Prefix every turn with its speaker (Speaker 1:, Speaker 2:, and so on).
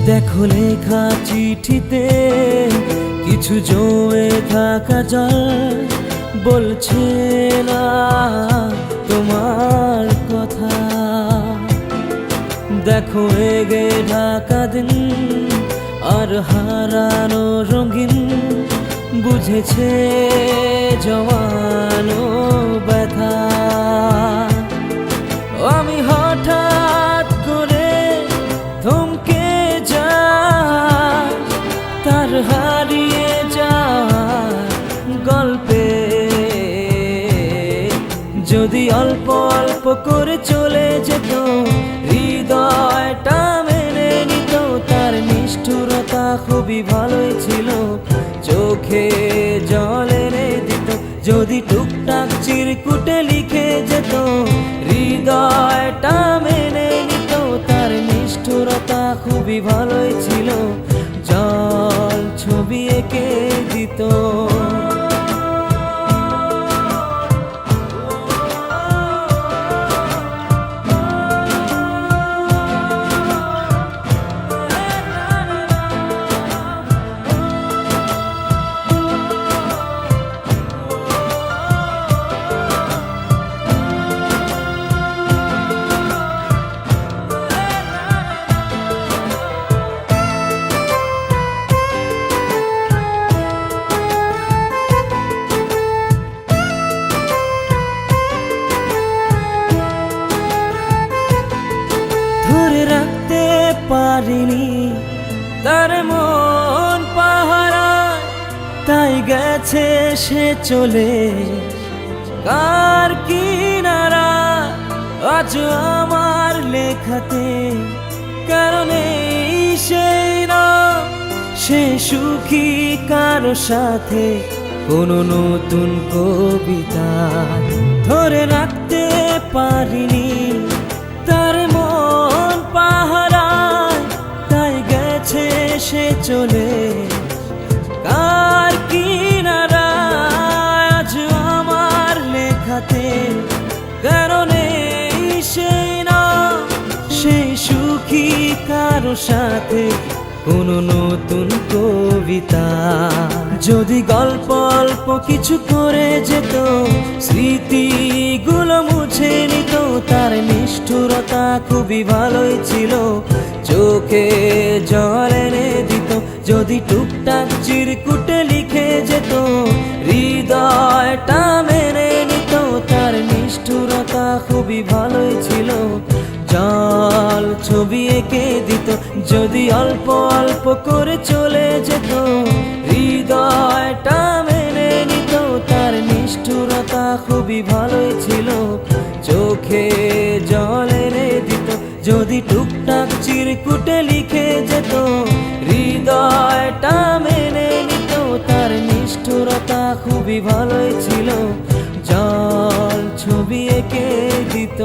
Speaker 1: দেখো লেখা চিঠিতে কিছু জমে থাকা জল বলছে না তোমার কথা। দেখো এগে ঢাকা দিন আর হারানো রঙিন বুঝেছে জমানো ব্যথা। আমি হঠাৎ করে থমকে যাই তার হারিয়ে যায় গল্পে। যদি অল্প অল্প করে চলে যেত হৃদয়টা মেনে নিত, তার নিষ্ঠুরতা খুবই ভালোই ছিল, চোখে জল এনে দিত। যদি টুকটাক চিরকুটে লিখে যেত হৃদয়টা মেনে নিত, তার নিষ্ঠুরতা খুবই ভালোই ছিল, জল ছবি এঁকে দিত। ধরে রাখতে পারিনি তার মন পাহারায়, তাই গেছে সে চলে কার কিনারা। আজ আমার লেখাতে কারণে সেই না সে সুখী কারো সাথে কোনো নতুন কবিতা। ধরে রাখতে পারিনি তার মন পাহারায়, তাই গেছে সে চলে কার কিনারা। আজ আমার লেখাতে কারণে সেই না সেই সুখী কারো সাথে কোনো নতুন কবিতা। যদি গল্প অল্প কিছু করে যেত স্মৃতিগুলো মুছে নিত, তার নিষ্ঠুরতা খুবই ভালোই ছিল, চোখে জল এনে দিত। যদি টুকটাক চিরকুটে লিখে যেত হৃদয়টা মেনে নিত, তার নিষ্ঠুরতা খুবই ভালোই ছিল, জল ছবি এঁকে দিত। যদি অল্প অল্প করে চলে যেত হৃদয়টা মেনে নিত, তার নিষ্ঠুরতা খুবই ভালোই ছিল, চোখে জল এনে দিত। যদি টুকটাক চিরকুটে লিখে যেত হৃদয়টা মেনে নিত, তার নিষ্ঠুরতা খুবই ভালোই ছিল, জল ছবি এঁকে দিত।